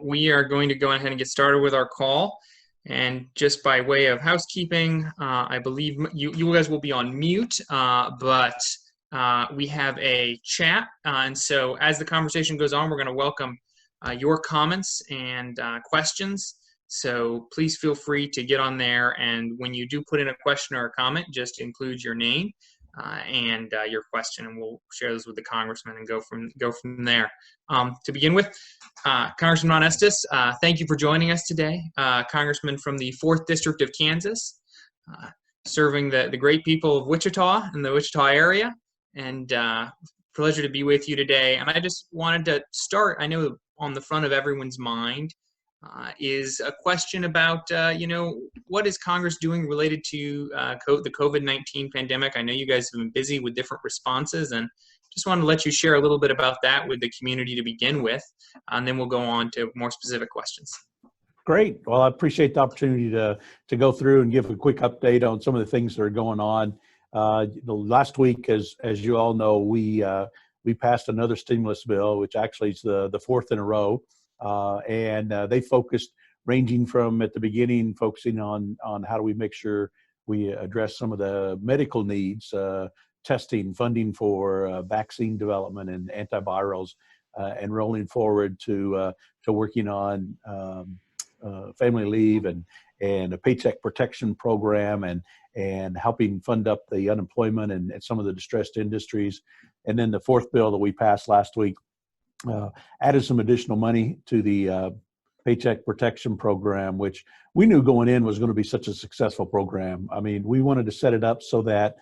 We are going to go ahead and get started with our call. And just by way of housekeeping, I believe you guys will be on mute, but we have a chat. And so as the conversation goes on, we're going to welcome your comments and questions. So please feel free to get on there. And when you do put in a question or a comment, just include your name and your question, and we'll share those with the congressman and go from there. To begin with, Congressman Estes, thank you for joining us today. Congressman from the 4th District of Kansas, serving the great people of Wichita and the Wichita area, and pleasure to be with you today. And I just wanted to start, I know on the front of everyone's mind is a question about, what is Congress doing related to the COVID-19 pandemic? I know you guys have been busy with different responses, and just wanted to let you share a little bit about that with the community to begin with, and then we'll go on to more specific questions. Great. Well, I appreciate the opportunity to go through and give a quick update on some of the things that are going on. Last week, as you all know, we passed another stimulus bill, which actually is the fourth in a row. And they focused, ranging from at the beginning, focusing on how do we make sure we address some of the medical needs, testing, funding for vaccine development and antivirals, and rolling forward to working on family leave and a paycheck protection program and helping fund up the unemployment and some of the distressed industries. And then the fourth bill that we passed last week added some additional money to the Paycheck Protection Program, which we knew going in was going to be such a successful program. I mean, we wanted to set it up so that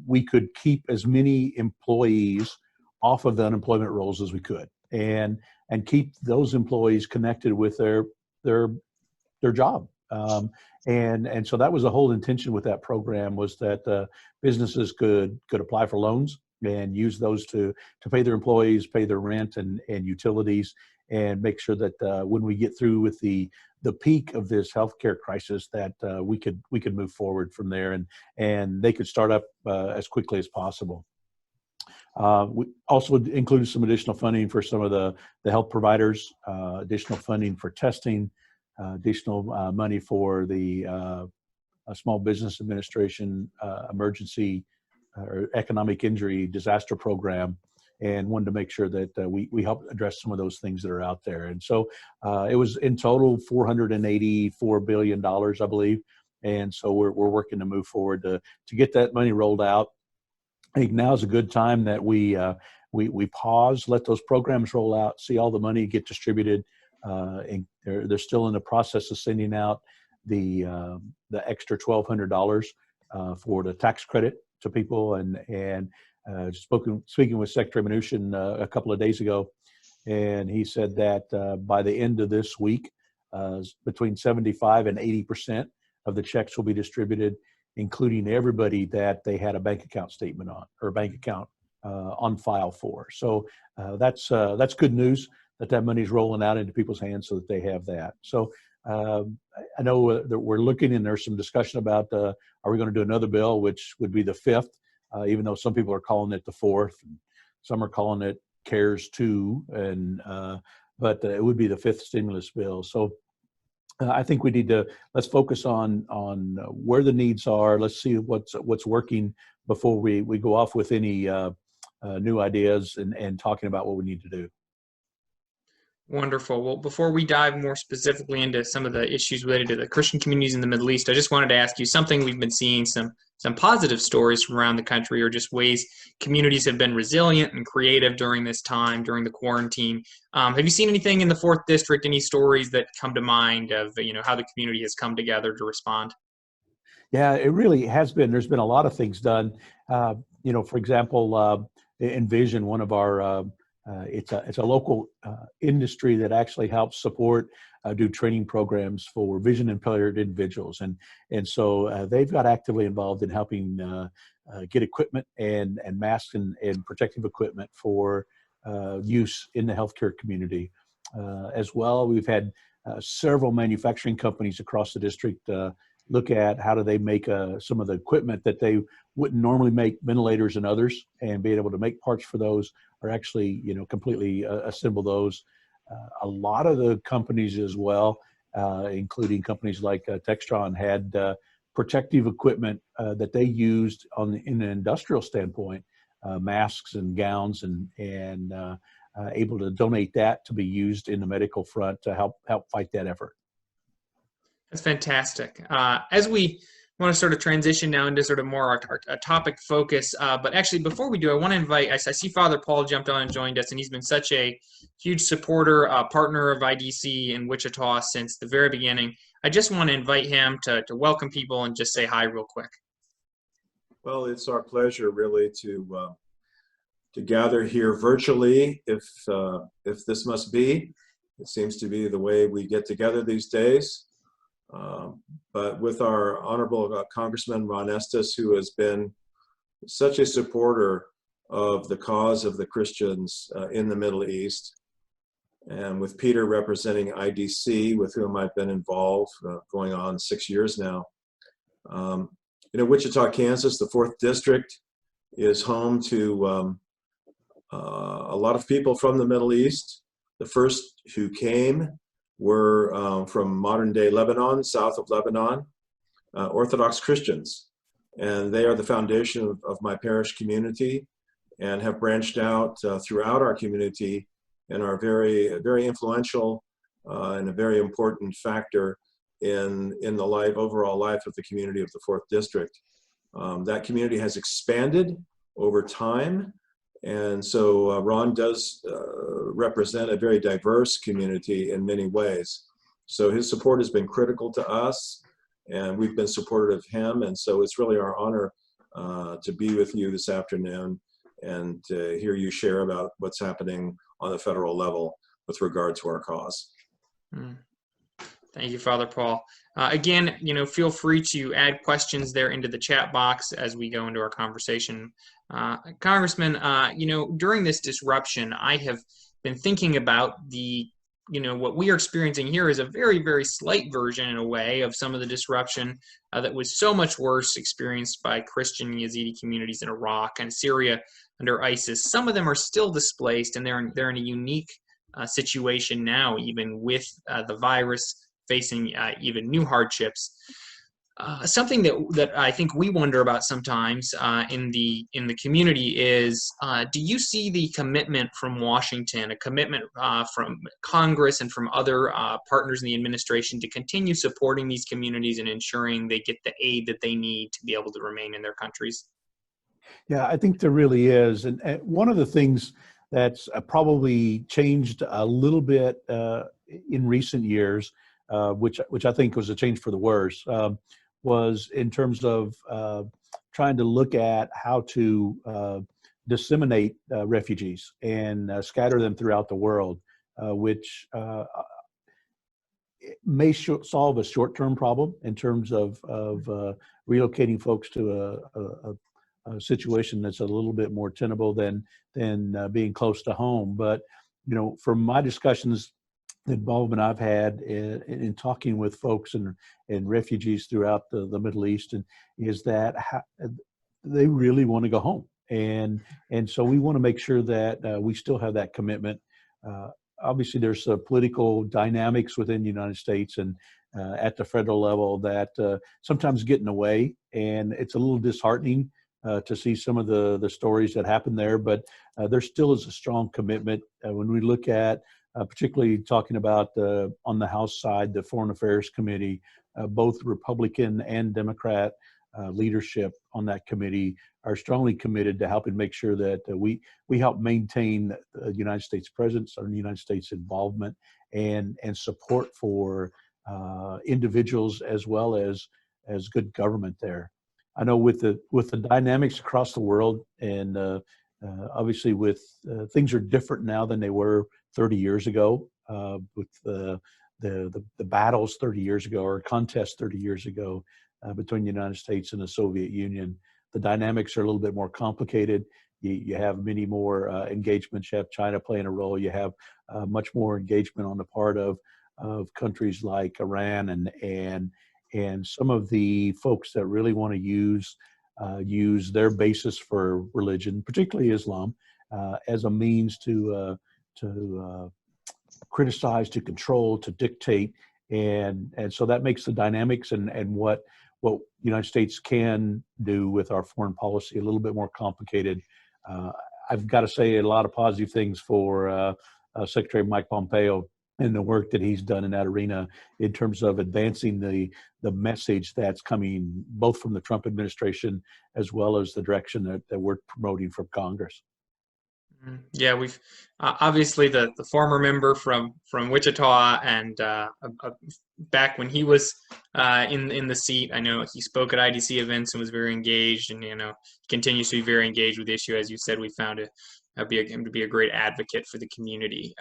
we could keep as many employees off of the unemployment rolls as we could, and keep those employees connected with their job. And so that was the whole intention with that program, was that businesses could apply for loans and use those to pay their employees, pay their rent and utilities, and make sure that when we get through with the peak of this healthcare crisis, that we could move forward from there, and they could start up as quickly as possible. We also included some additional funding for some of the health providers, additional funding for testing, additional money for the Small Business Administration emergency or economic injury disaster program, and wanted to make sure that we help address some of those things that are out there. And so it was in total $484 billion, I believe. And so we're working to move forward to get that money rolled out. I think now is a good time that we pause, let those programs roll out, see all the money get distributed. And they're still in the process of sending out the extra $1,200 for the tax credit to people, and speaking with Secretary Mnuchin a couple of days ago, and he said that by the end of this week, between 75 and 80% of the checks will be distributed, including everybody that they had a bank account statement on, or a bank account on file for. So that's good news that money's rolling out into people's hands so that they have that. So I know that we're looking, and there's some discussion about are we going to do another bill, which would be the fifth, even though some people are calling it the fourth, and some are calling it CARES 2, but it would be the fifth stimulus bill. So I think we need to, let's focus on where the needs are. Let's see what's working before we go off with any new ideas and talking about what we need to do. Wonderful. Well, before we dive more specifically into some of the issues related to the Christian communities in the Middle East, I just wanted to ask you something. We've been seeing some positive stories from around the country, or just ways communities have been resilient and creative during this time, during the quarantine. Have you seen anything in the 4th District, any stories that come to mind of how the community has come together to respond? Yeah, it really has been. There's been a lot of things done. For example, Envision, one of our it's a local industry that actually helps support, do training programs for vision impaired individuals, and so they've got actively involved in helping get equipment and masks and protective equipment for use in the healthcare community. As well, we've had several manufacturing companies across the district look at how do they make some of the equipment that they wouldn't normally make, ventilators and others, and being able to make parts for those, or actually, completely assemble those. A lot of the companies as well, including companies like Textron, had protective equipment that they used in an industrial standpoint, masks and gowns, and able to donate that to be used in the medical front to help fight that effort. That's fantastic. As we want to sort of transition now into sort of more our topic focus, but actually before we do, I want to invite, I see Father Paul jumped on and joined us, and he's been such a huge supporter, partner of IDC in Wichita since the very beginning. I just want to invite him to welcome people and just say hi real quick. Well, it's our pleasure really to gather here virtually, if this must be. It seems to be the way we get together these days. But with our Honorable Congressman Ron Estes, who has been such a supporter of the cause of the Christians in the Middle East, and with Peter representing IDC, with whom I've been involved going on 6 years now. Wichita, Kansas, the 4th District, is home to a lot of people from the Middle East. The first who came were from modern-day Lebanon, south of Lebanon, Orthodox Christians. And they are the foundation of my parish community and have branched out throughout our community and are very, very influential and a very important factor in the overall life of the community of the 4th District. That community has expanded over time. And so Ron does represent a very diverse community in many ways. So his support has been critical to us, and we've been supportive of him. And so it's really our honor to be with you this afternoon and to hear you share about what's happening on the federal level with regard to our cause. Thank you, Father Paul. Again, feel free to add questions there into the chat box as we go into our conversation. Congressman, during this disruption, I have been thinking about what we are experiencing here is a very, very slight version in a way of some of the disruption that was so much worse experienced by Christian Yazidi communities in Iraq and Syria under ISIS. Some of them are still displaced, and they're in a unique situation now, even with the virus facing even new hardships. Something that I think we wonder about sometimes in the community is, do you see the commitment from Washington, a commitment from Congress and from other partners in the administration to continue supporting these communities and ensuring they get the aid that they need to be able to remain in their countries? Yeah, I think there really is. And one of the things that's probably changed a little bit in recent years, which I think was a change for the worse, was in terms of trying to look at how to disseminate refugees and scatter them throughout the world, which may solve a short-term problem in terms of relocating folks to a situation that's a little bit more tenable than being close to home. But from my discussions, the involvement I've had in talking with folks and refugees throughout the Middle East, is that they really want to go home, and so we want to make sure that we still have that commitment. Obviously, there's political dynamics within the United States and at the federal level that sometimes get in the way, and it's a little disheartening to see some of the stories that happen there. But there still is a strong commitment when we look at, particularly talking about on the House side, the Foreign Affairs Committee, both Republican and Democrat leadership on that committee are strongly committed to helping make sure that we help maintain the United States presence or the United States involvement and support for individuals as well as good government there. I know with the dynamics across the world, and obviously with things are different now than they were 30 years ago, with the battles 30 years ago, or contests 30 years ago between the United States and the Soviet Union. The dynamics are a little bit more complicated. You have many more engagements. You have China playing a role. You have much more engagement on the part of countries like Iran and some of the folks that really want to use their basis for religion, particularly Islam, as a means to criticize, to control, to dictate, and so that makes the dynamics and what the United States can do with our foreign policy a little bit more complicated. I've got to say a lot of positive things for Secretary Mike Pompeo and the work that he's done in that arena in terms of advancing the message that's coming both from the Trump administration as well as the direction that we're promoting from Congress. Yeah, we've obviously the former member from Wichita, and back when he was in the seat, I know he spoke at IDC events and was very engaged, and continues to be very engaged with the issue. As you said, we found him to be a great advocate for the community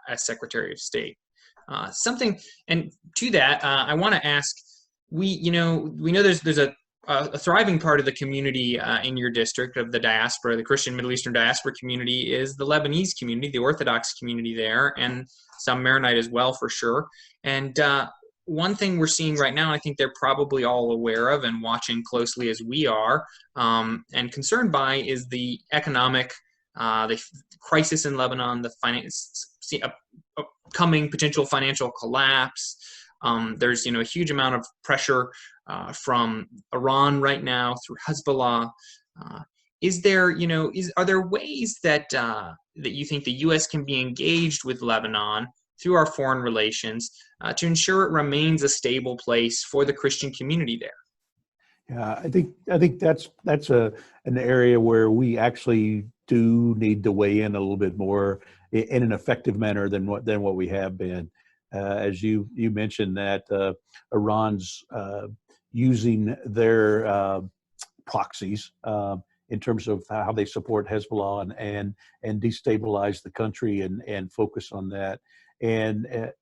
as Secretary of State. And to that, I want to ask, we know there's a thriving part of the community in your district of the diaspora, the Christian Middle Eastern diaspora community, is the Lebanese community, the Orthodox community there, and some Maronite as well, for sure. And one thing we're seeing right now, I think they're probably all aware of and watching closely as we are, and concerned by, is the economic the crisis in Lebanon, the coming potential financial collapse. There's a huge amount of pressure from Iran right now through Hezbollah. Are there ways that you think the U.S. can be engaged with Lebanon through our foreign relations to ensure it remains a stable place for the Christian community there? Yeah, I think that's an area where we actually do need to weigh in a little bit more in an effective manner than what we have been. As you mentioned, that Iran's using their proxies in terms of how they support Hezbollah and destabilize the country and focus on that. And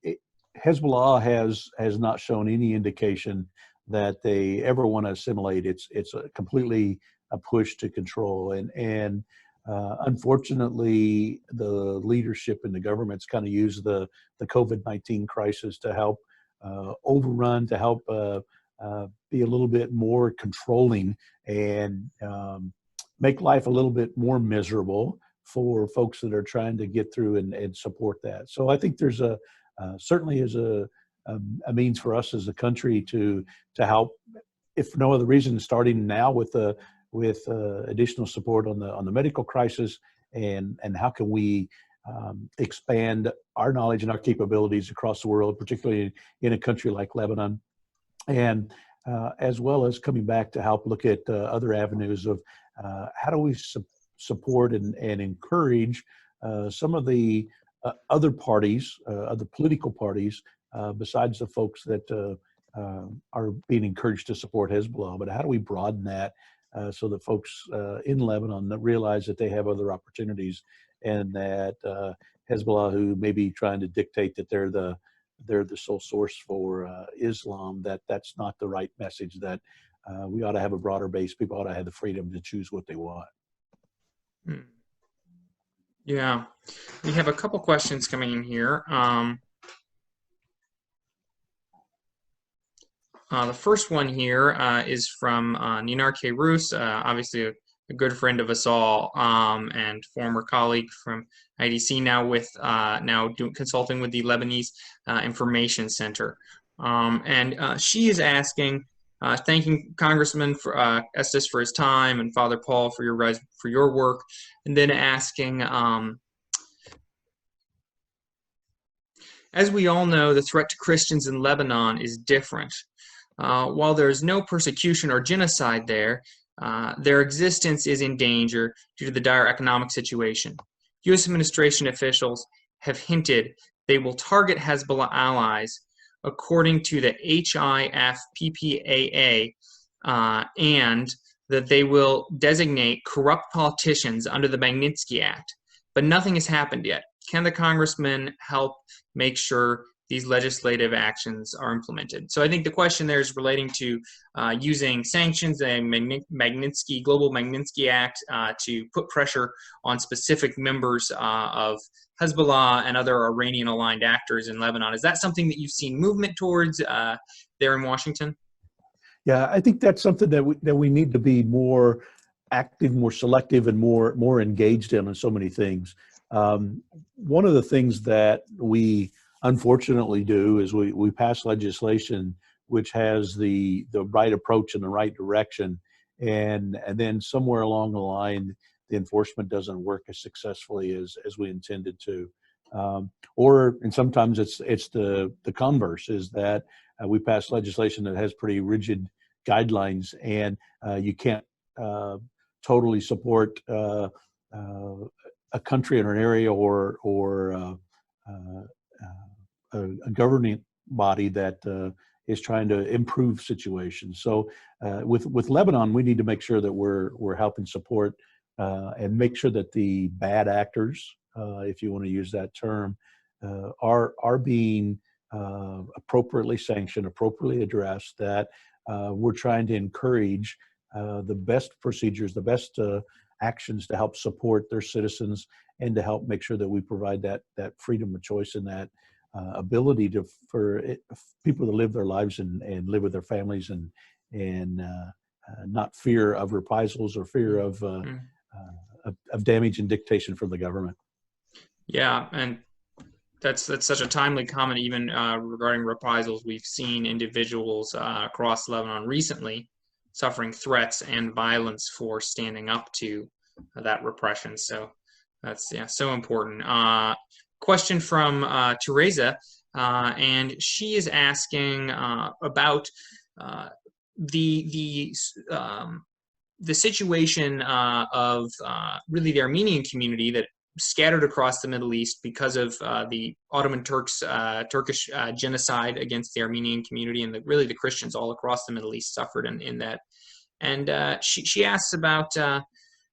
Hezbollah has not shown any indication that they ever want to assimilate. It's completely a push to control. And unfortunately, the leadership in the government's kind of used the COVID-19 crisis to help overrun, to help be a little bit more controlling and make life a little bit more miserable for folks that are trying to get through and support that. So I think there's certainly is a means for us as a country to help, if for no other reason, starting now with additional support on the medical crisis, and how can we expand our knowledge and our capabilities across the world, particularly in a country like Lebanon, and as well as coming back to help look at other avenues of how do we support and encourage some of the other parties, other political parties, besides the folks that are being encouraged to support Hezbollah, but how do we broaden that so that folks in Lebanon that realize that they have other opportunities, and that Hezbollah, who may be trying to dictate that they're the sole source for Islam, that's not the right message, that we ought to have a broader base. People ought to have the freedom to choose what they want. Yeah, we have a couple questions coming in here. The first one here is from Ninar K. Roos, obviously a good friend of us all, and former colleague from IDC, now with consulting with the Lebanese Information Center. And she is asking, thanking Congressman Estes for his time, and Father Paul for your work, and then asking, as we all know, the threat to Christians in Lebanon is different. While there is no persecution or genocide there, their existence is in danger due to the dire economic situation. U.S. administration officials have hinted they will target Hezbollah allies according to the HIFPPAA, and that they will designate corrupt politicians under the Magnitsky Act. But nothing has happened yet. Can the congressman help make sure these legislative actions are implemented? So I think the question there is relating to using sanctions and Global Magnitsky Act to put pressure on specific members of Hezbollah and other Iranian-aligned actors in Lebanon. Is that something that you've seen movement towards there in Washington? Yeah, I think that's something that we need to be more active, more selective, and more engaged in so many things. One of the things that we unfortunately do is we pass legislation which has the right approach in the right direction, and then somewhere along the line, the enforcement doesn't work as successfully as we intended to. And sometimes it's the converse, is that we pass legislation that has pretty rigid guidelines, and you can't totally support a country or an area or a governing body that is trying to improve situations. So with Lebanon, we need to make sure that we're helping support and make sure that the bad actors, if you want to use that term, are being appropriately sanctioned, appropriately addressed, that we're trying to encourage the best procedures, the best actions to help support their citizens, and to help make sure that we provide that freedom of choice and that ability for people to live their lives and live with their families and not fear of reprisals or fear of damage and dictation from the government. Yeah, and that's such a timely comment. Even regarding reprisals, we've seen individuals across Lebanon recently suffering threats and violence for standing up to that repression. So that's so important. Question from Teresa, and she is asking about the situation of really the Armenian community that scattered across the Middle East because of the Ottoman Turkish genocide against the Armenian community, and really the Christians all across the Middle East suffered in that. And she asks about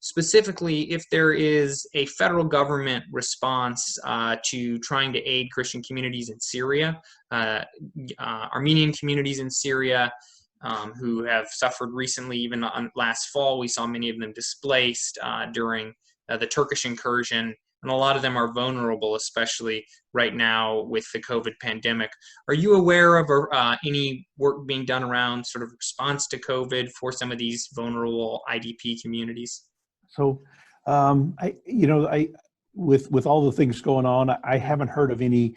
specifically if there is a federal government response to trying to aid Christian communities in Syria, Armenian communities in Syria, who have suffered recently. Even last fall, we saw many of them displaced during the Turkish incursion, and a lot of them are vulnerable, especially right now with the COVID pandemic. Are you aware of any work being done around sort of response to COVID for some of these vulnerable IDP communities? So, with all the things going on, I haven't heard of any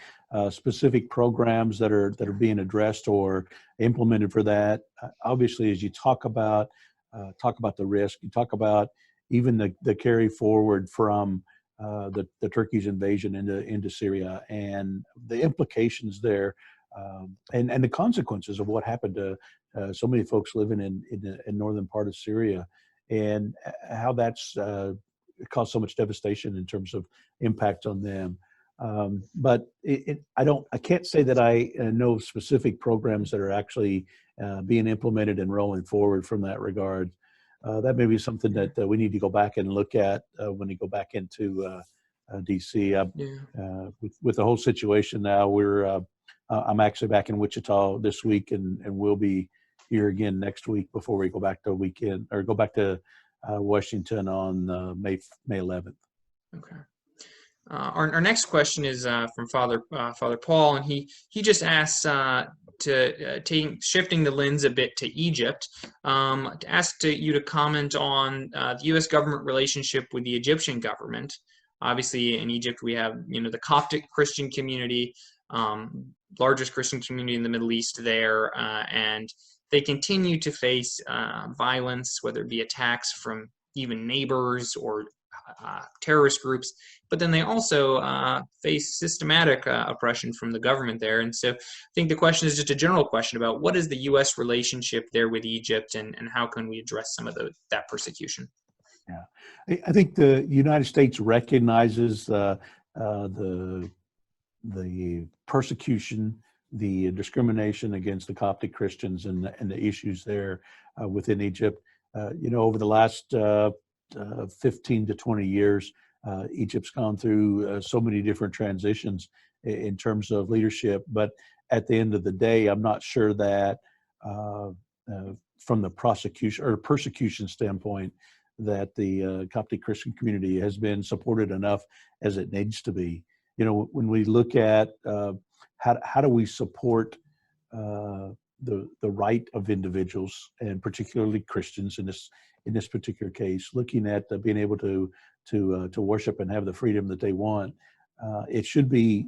specific programs that are being addressed or implemented for that. Obviously, as you talk about the risk, you talk about even the carry forward from the Turkey's invasion into Syria and the implications there, and the consequences of what happened to so many folks living in the northern part of Syria, and how that's caused so much devastation in terms of impact on them. But I can't say that I know specific programs that are actually being implemented and rolling forward from that regard. That may be something that we need to go back and look at when we go back into DC. With the whole situation now, I'm actually back in Wichita this week, and we'll be here again next week before we go back to Washington on May 11th. Okay. Our next question is from Father Paul, and he just asks shifting the lens a bit to Egypt, to ask you to comment on the U.S. government relationship with the Egyptian government. Obviously, in Egypt, we have the Coptic Christian community, largest Christian community in the Middle East there, and they continue to face violence, whether it be attacks from even neighbors or terrorist groups, but then they also face systematic oppression from the government there. And so I think the question is just a general question about what is the U.S. relationship there with Egypt, and how can we address some of that persecution? Yeah, I think the United States recognizes the persecution, the discrimination against the Coptic Christians, and the issues there within Egypt. Over the last 15 to 20 years, Egypt's gone through so many different transitions in terms of leadership. But at the end of the day, I'm not sure that from the prosecution or persecution standpoint, that the Coptic Christian community has been supported enough as it needs to be. When we look at how do we support the right of individuals, and particularly Christians in this particular case, looking at being able to to worship and have the freedom that they want. It should be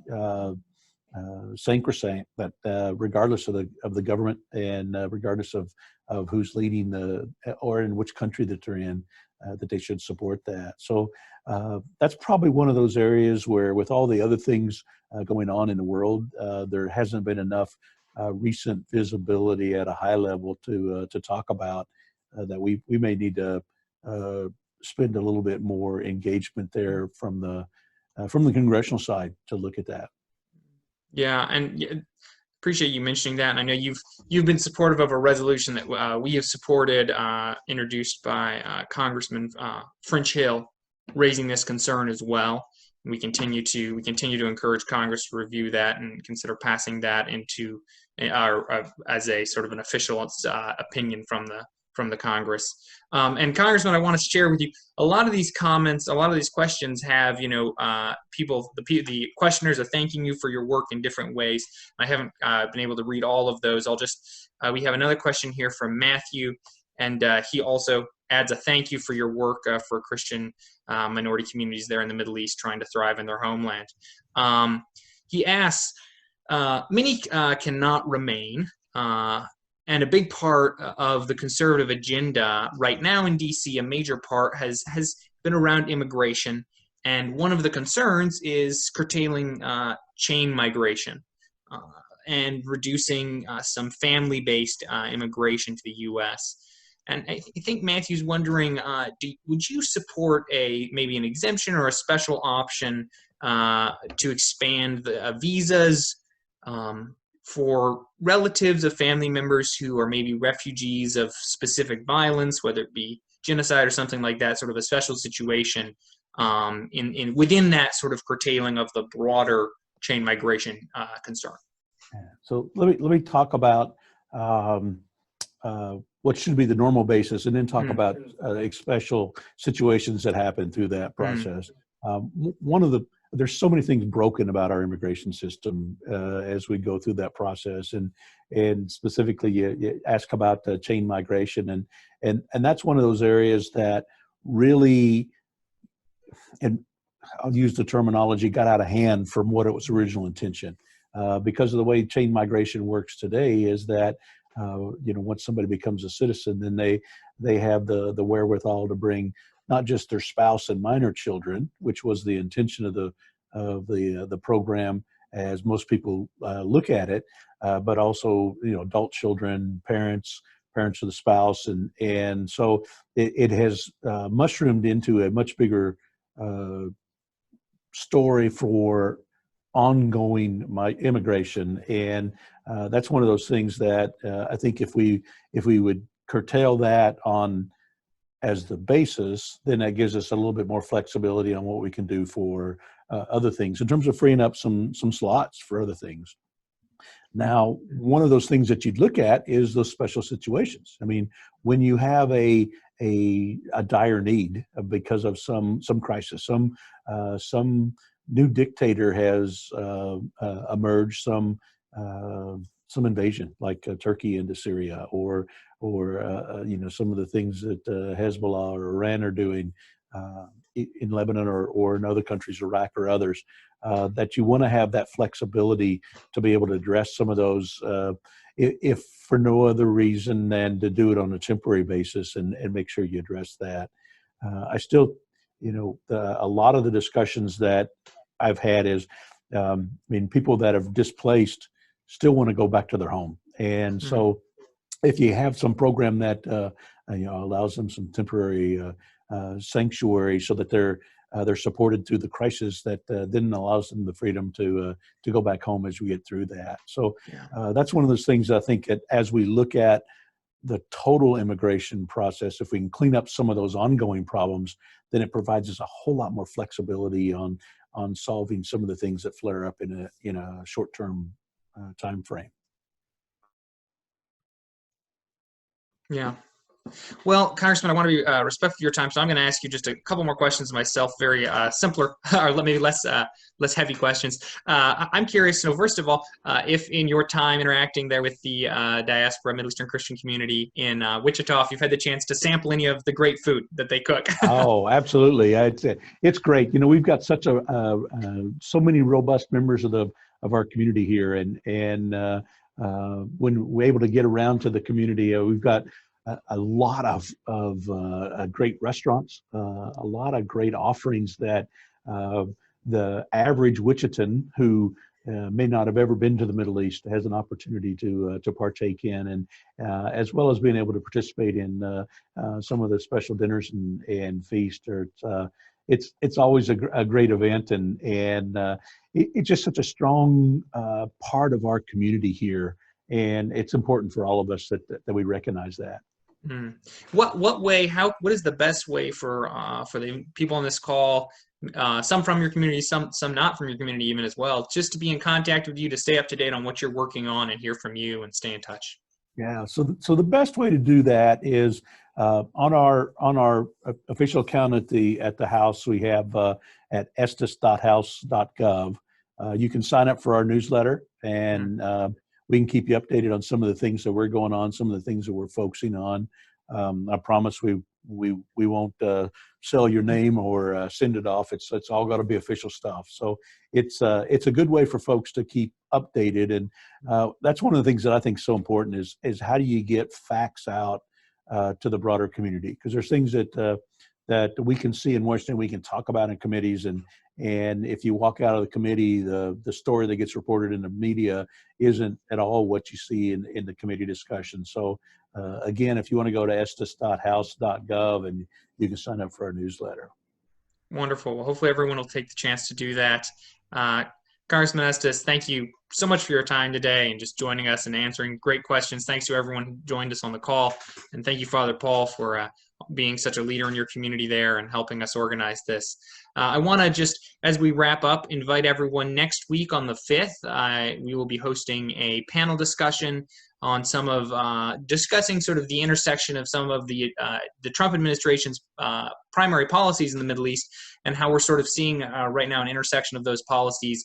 sacrosanct that regardless of the government and regardless of who's leading or in which country that they're in, that they should support that. So that's probably one of those areas where, with all the other things going on in the world, there hasn't been enough recent visibility at a high level to talk about that we may need to spend a little bit more engagement there from the congressional side to look at that. Yeah, and appreciate you mentioning that. And I know you've been supportive of a resolution that we have supported, introduced by Congressman French Hill, raising this concern as well. And we continue to encourage Congress to review that and consider passing that into as a sort of an official opinion from the Congress. And Congressman, I want to share with you a lot of these comments, a lot of these questions have, the questioners are thanking you for your work in different ways. I haven't been able to read all of those. We have another question here from Matthew, and he also adds a thank you for your work for Christian minority communities there in the Middle East trying to thrive in their homeland. He asks, many cannot remain, and a big part of the conservative agenda right now in DC, a major part has been around immigration. And one of the concerns is curtailing chain migration and reducing some family-based immigration to the U.S. And I think Matthew's wondering, would you support maybe an exemption or a special option to expand the visas for relatives of family members who are maybe refugees of specific violence, whether it be genocide or something like that, sort of a special situation within that sort of curtailing of the broader chain migration concern? So let me talk about what should be the normal basis, and then talk about special situations that happen through that process. There's so many things broken about our immigration system as we go through that process, and specifically you ask about the chain migration, and that's one of those areas that really, and I'll use the terminology, got out of hand from what it was original intention, because of the way chain migration works today is that once somebody becomes a citizen, then they have the wherewithal to bring not just their spouse and minor children, which was the intention of the program as most people look at it, but also adult children, parents of the spouse, and so it has mushroomed into a much bigger story for ongoing immigration, and that's one of those things that I think if we would curtail that on as the basis, then that gives us a little bit more flexibility on what we can do for other things in terms of freeing up some slots for other things. Now, one of those things that you'd look at is those special situations. I mean, when you have a dire need because of some crisis, some new dictator has emerged, some invasion like Turkey into Syria, or some of the things that Hezbollah or Iran are doing in Lebanon or in other countries, Iraq or others, that you want to have that flexibility to be able to address some of those, if for no other reason than to do it on a temporary basis and make sure you address that. I still, a lot of the discussions that I've had is, people that have displaced still want to go back to their home. And so if you have some program that allows them some temporary sanctuary so that they're supported through the crisis, that then allows them the freedom to go back home as we get through that. So that's one of those things I think that as we look at the total immigration process, if we can clean up some of those ongoing problems, then it provides us a whole lot more flexibility on solving some of the things that flare up in a short-term time frame. Yeah. Well, Congressman, I want to be respectful of your time, so I'm going to ask you just a couple more questions myself, very simpler or maybe less heavy questions. I'm curious to know, first of all, if in your time interacting there with the diaspora Middle Eastern Christian community in Wichita, if you've had the chance to sample any of the great food that they cook. Oh, absolutely. It's great. You know, we've got such so many robust members of our community here, and when we're able to get around to the community, we've got a lot of great restaurants, a lot of great offerings that the average Wichitan who may not have ever been to the Middle East has an opportunity to partake in, and as well as being able to participate in some of the special dinners and feasts. It's always a great event, and it's just such a strong part of our community here, and it's important for all of us that we recognize that. Mm. What is the best way for the people on this call, some from your community, some not from your community even as well, just to be in contact with you, to stay up to date on what you're working on and hear from you and stay in touch? Yeah, so the best way to do that is on our official account at the House. We have at estes.house.gov. You can sign up for our newsletter, and we can keep you updated on some of the things that we're going on, some of the things that we're focusing on. I promise we won't sell your name or send it off. It's all got to be official stuff. So it's a good way for folks to keep updated, and that's one of the things that I think is so important is how do you get facts out to the broader community? Because there's things that we can see in Washington, we can talk about in committees, and if you walk out of the committee, the story that gets reported in the media isn't at all what you see in the committee discussion. So again, if you want to go to estes.house.gov, and you can sign up for our newsletter. Wonderful. Well, hopefully everyone will take the chance to do that. Congressman Estes, thank you so much for your time today and just joining us and answering great questions. Thanks to everyone who joined us on the call. And thank you, Father Paul, for being such a leader in your community there and helping us organize this. I want to just, as we wrap up, invite everyone next week on the 5th. We will be hosting a panel discussion on some of discussing sort of the intersection of some of the Trump administration's primary policies in the Middle East, and how we're sort of seeing right now an intersection of those policies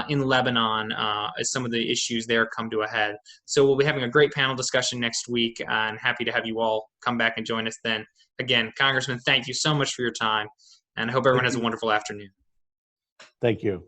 in Lebanon as some of the issues there come to a head. So we'll be having a great panel discussion next week, and happy to have you all come back and join us then. Again, Congressman, thank you so much for your time, and I hope everyone has a wonderful afternoon. Thank you.